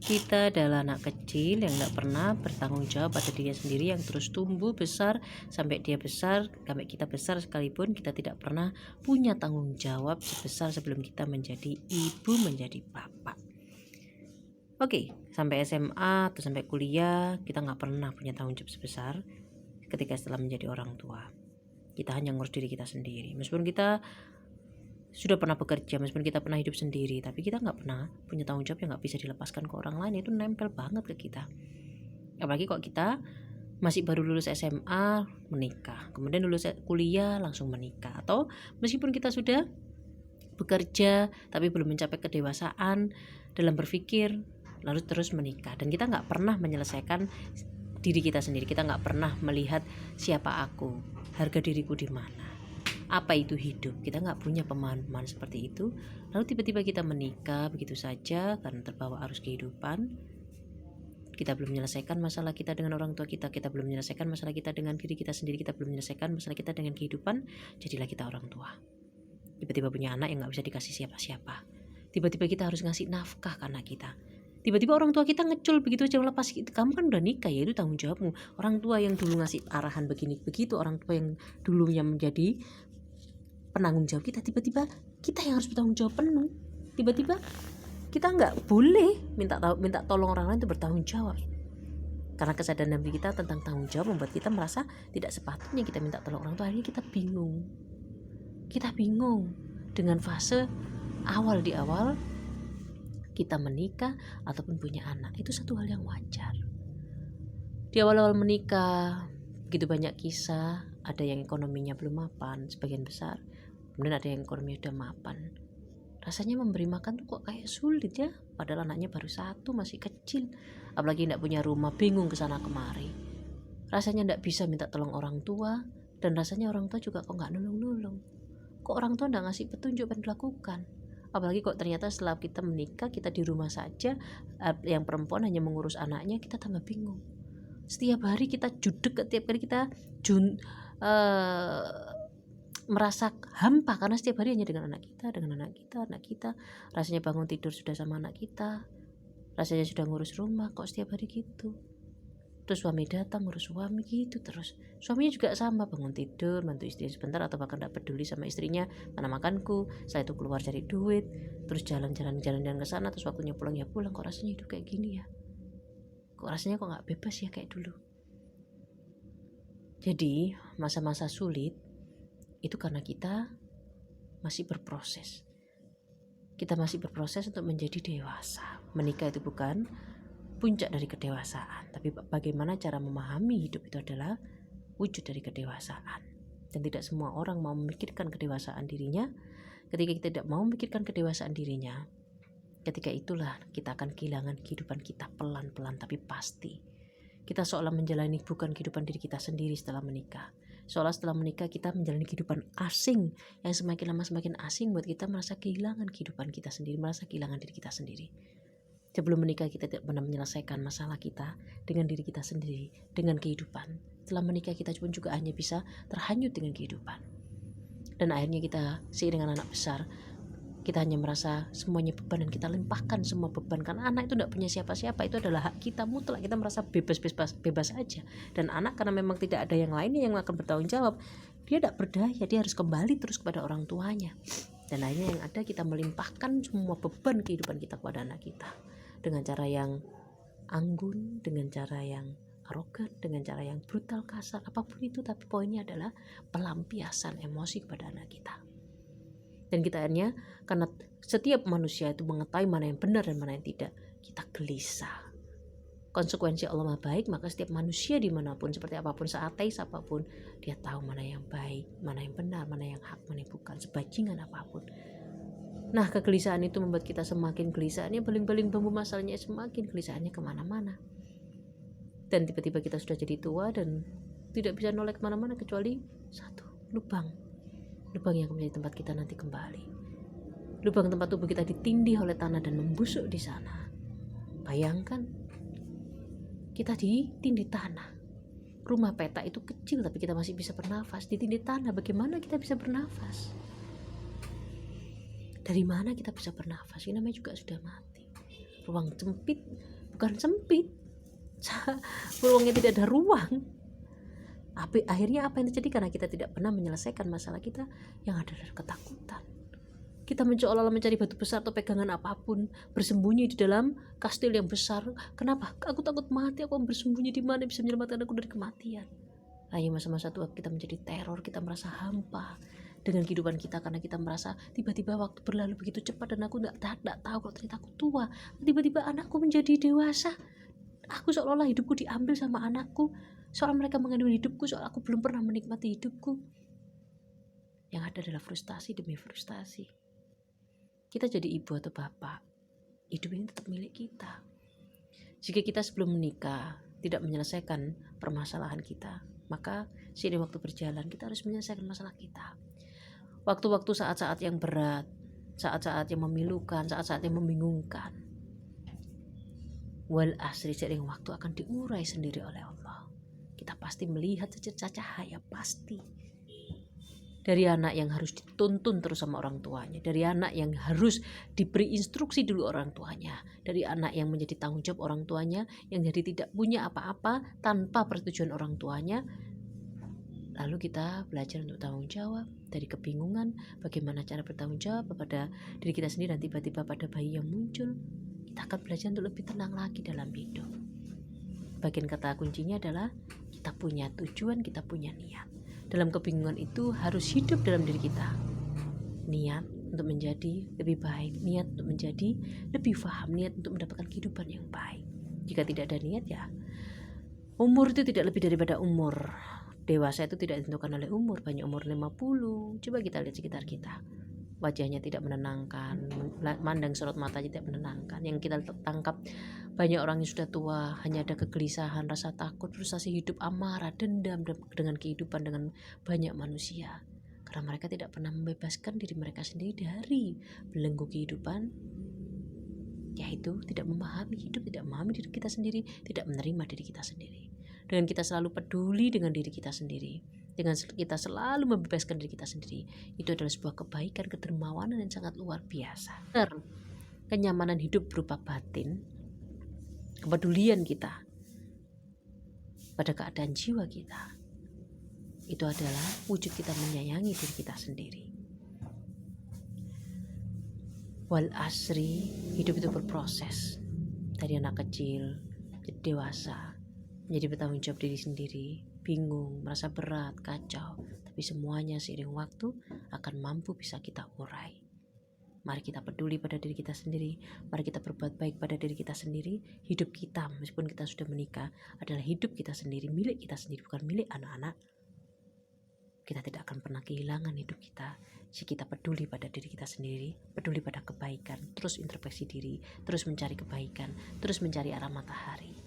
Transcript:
Kita adalah anak kecil yang tidak pernah bertanggung jawab pada dirinya sendiri, yang terus tumbuh besar sampai dia besar, sampai kita besar sekalipun kita tidak pernah punya tanggung jawab sebesar sebelum kita menjadi ibu, menjadi bapak. Oke, sampai SMA atau sampai kuliah kita nggak pernah punya tanggung jawab sebesar ketika setelah menjadi orang tua. Kita hanya ngurus diri kita sendiri. Meskipun kita sudah pernah bekerja, meskipun kita pernah hidup sendiri, tapi kita nggak pernah punya tanggung jawab yang nggak bisa dilepaskan ke orang lain. Itu nempel banget ke kita. Apalagi kok kita masih baru lulus SMA menikah, kemudian lulus kuliah langsung menikah, atau meskipun kita sudah bekerja tapi belum mencapai kedewasaan dalam berpikir lalu terus menikah, dan kita nggak pernah menyelesaikan diri kita sendiri. Kita nggak pernah melihat siapa aku, harga diriku di mana, apa itu hidup. Kita nggak punya pemahaman seperti itu. Lalu tiba-tiba kita menikah begitu saja karena terbawa arus kehidupan. Kita belum menyelesaikan masalah kita dengan orang tua kita, kita belum menyelesaikan masalah kita dengan diri kita sendiri, kita belum menyelesaikan masalah kita dengan kehidupan, jadilah kita orang tua. Tiba-tiba punya anak yang nggak bisa dikasih siapa-siapa. Tiba-tiba kita harus ngasih nafkah ke anak kita. Tiba-tiba orang tua kita ngecul begitu aja lepas, kamu kan udah nikah ya, itu tanggung jawabmu. Orang tua yang dulu ngasih arahan begini begitu, orang tua yang dulunya menjadi penanggung jawab kita, tiba-tiba kita yang harus bertanggung jawab penuh. Tiba-tiba kita nggak boleh minta tolong orang lain untuk bertanggung jawab, karena kesadaran diri kita tentang tanggung jawab membuat kita merasa tidak sepatutnya kita minta tolong orang tua. Akhirnya kita bingung dengan fase awal, di awal kita menikah ataupun punya anak. Itu satu hal yang wajar. Di awal-awal menikah begitu banyak kisah, ada yang ekonominya belum mapan sebagian besar, kemudian ada yang ekonominya udah mapan. Rasanya memberi makan tuh kok kayak sulit ya, padahal anaknya baru satu, masih kecil, apalagi tidak punya rumah, bingung kesana kemari. Rasanya tidak bisa minta tolong orang tua, dan rasanya orang tua juga kok nggak nolong-nolong. Kok orang tua nggak ngasih petunjuk apa yang dilakukan. Apalagi kok ternyata setelah kita menikah, kita di rumah saja, yang perempuan hanya mengurus anaknya, kita tambah bingung. Setiap hari kita judek, setiap kali kita merasa hampa karena setiap hari hanya dengan anak kita. Rasanya bangun tidur sudah sama anak kita, rasanya sudah ngurus rumah, kok setiap hari gitu. Terus suami datang ngurus suami gitu terus. Suaminya juga sama, bangun tidur bantu istri sebentar, atau bahkan tidak peduli sama istrinya, mana makanku, saya itu keluar cari duit, terus jalan-jalan ke sana, terus waktunya pulang ya pulang. Kok rasanya hidup kayak gini ya, kok rasanya kok nggak bebas ya kayak dulu. Jadi masa-masa sulit itu karena kita masih berproses. Kita masih berproses untuk menjadi dewasa. Menikah itu bukan puncak dari kedewasaan, tapi bagaimana cara memahami hidup itu adalah wujud dari kedewasaan. Dan tidak semua orang mau memikirkan kedewasaan dirinya. Ketika kita tidak mau memikirkan kedewasaan dirinya, ketika itulah kita akan kehilangan kehidupan kita pelan-pelan tapi pasti. Kita seolah menjalani bukan kehidupan diri kita sendiri setelah menikah. Seolah setelah menikah kita menjalani kehidupan asing, yang semakin lama semakin asing buat kita merasa kehilangan kehidupan kita sendiri, merasa kehilangan diri kita sendiri. Sebelum menikah kita tidak pernah menyelesaikan masalah kita dengan diri kita sendiri, dengan kehidupan. Setelah menikah kita pun juga hanya bisa terhanyut dengan kehidupan. Dan akhirnya kita seiring dengan anak besar, kita hanya merasa semuanya beban dan kita limpahkan semua beban. Karena anak itu tidak punya siapa-siapa, itu adalah hak kita mutlak. Kita merasa bebas aja. Dan anak karena memang tidak ada yang lainnya yang akan bertanggung jawab, dia tidak berdaya, dia harus kembali terus kepada orang tuanya. Dan akhirnya yang ada kita melimpahkan semua beban kehidupan kita kepada anak kita, dengan cara yang anggun, dengan cara yang arogan, dengan cara yang brutal, kasar, apapun itu. Tapi poinnya adalah pelampiasan emosi kepada anak kita. Dan kita akhirnya, karena setiap manusia itu mengetahui mana yang benar dan mana yang tidak, kita gelisah. Konsekuensi Allah Maha Baik, maka setiap manusia dimanapun, seperti apapun, seateis apapun, dia tahu mana yang baik, mana yang benar, mana yang hak, mana yang bukan, sebajingan apapun. Nah, kegelisahan itu membuat kita semakin gelisahannya, beling-beling bambu masalahnya semakin gelisahannya kemana-mana. Dan tiba-tiba kita sudah jadi tua dan tidak bisa noleh kemana-mana kecuali satu, lubang yang menjadi tempat kita nanti kembali. Lubang tempat tubuh kita ditindih oleh tanah dan membusuk di sana. Bayangkan, kita ditindih tanah. Rumah peta itu kecil tapi kita masih bisa bernafas. Ditindih tanah, bagaimana kita bisa bernafas? Dari mana kita bisa bernafas? Ini namanya juga sudah mati. ruang sempit, bukan sempit, ruangnya tidak ada ruang. Akhirnya apa yang terjadi? Karena kita tidak pernah menyelesaikan masalah kita, yang ada adalah ketakutan. Kita seolah-olah mencari batu besar atau pegangan apapun, bersembunyi di dalam kastil yang besar. Kenapa? Aku takut mati, aku bersembunyi di mana bisa menyelamatkan aku dari kematian. Ayo, masa-masa tua kita menjadi teror, kita merasa hampa dengan kehidupan kita karena kita merasa tiba-tiba waktu berlalu begitu cepat dan aku tidak tahu kalau ternyata aku tua. Tiba-tiba anakku menjadi dewasa. Aku seolah-olah hidupku diambil sama anakku, seolah mereka mengambil hidupku, seolah aku belum pernah menikmati hidupku. Yang ada adalah frustasi demi frustasi. Kita jadi ibu atau bapak, hidup ini tetap milik kita. Jika kita sebelum menikah tidak menyelesaikan permasalahan kita, maka seiring waktu berjalan kita harus menyelesaikan masalah kita. Waktu-waktu saat-saat yang berat, saat-saat yang memilukan, saat-saat yang membingungkan, wal asri, seiring waktu akan diurai sendiri oleh Allah. Kita pasti melihat secercah cahaya, pasti. Dari anak yang harus dituntun terus sama orang tuanya, dari anak yang harus diberi instruksi dulu orang tuanya, dari anak yang menjadi tanggung jawab orang tuanya, yang jadi tidak punya apa-apa tanpa persetujuan orang tuanya. Lalu kita belajar untuk tanggung jawab, dari kebingungan bagaimana cara bertanggung jawab kepada diri kita sendiri, dan tiba-tiba pada bayi yang muncul kita akan belajar untuk lebih tenang lagi dalam hidup. Bagian kata kuncinya adalah kita punya tujuan, kita punya niat. Dalam kebingungan itu harus hidup dalam diri kita. Niat untuk menjadi lebih baik, niat untuk menjadi lebih paham, niat untuk mendapatkan kehidupan yang baik. Jika tidak ada niat, ya umur itu tidak lebih daripada umur. Dewasa itu tidak ditentukan oleh umur, banyak umur 50. Coba kita lihat sekitar kita. Wajahnya tidak menenangkan, mandang sorot mata tidak menenangkan. Yang kita tangkap banyak orang yang sudah tua, hanya ada kegelisahan, rasa takut, frustasi hidup, amarah, dendam dengan kehidupan, dengan banyak manusia. Karena mereka tidak pernah membebaskan diri mereka sendiri dari belenggu kehidupan, yaitu tidak memahami hidup, tidak memahami diri kita sendiri, tidak menerima diri kita sendiri. Dengan kita selalu peduli dengan diri kita sendiri, dengan kita selalu membebaskan diri kita sendiri, itu adalah sebuah kebaikan, kedermawanan yang sangat luar biasa. Kenyamanan hidup berupa batin, kepedulian kita pada keadaan jiwa kita, itu adalah wujud kita menyayangi diri kita sendiri. Wal asri, hidup itu berproses dari anak kecil jadi dewasa, menjadi bertanggung jawab diri sendiri, bingung, merasa berat, kacau, tapi semuanya seiring waktu akan mampu bisa kita urai. Mari kita peduli pada diri kita sendiri, mari kita berbuat baik pada diri kita sendiri. Hidup kita, meskipun kita sudah menikah, adalah hidup kita sendiri, milik kita sendiri, bukan milik anak-anak. Kita tidak akan pernah kehilangan hidup kita jika kita peduli pada diri kita sendiri, peduli pada kebaikan, terus introspeksi diri, terus mencari kebaikan, terus mencari arah matahari.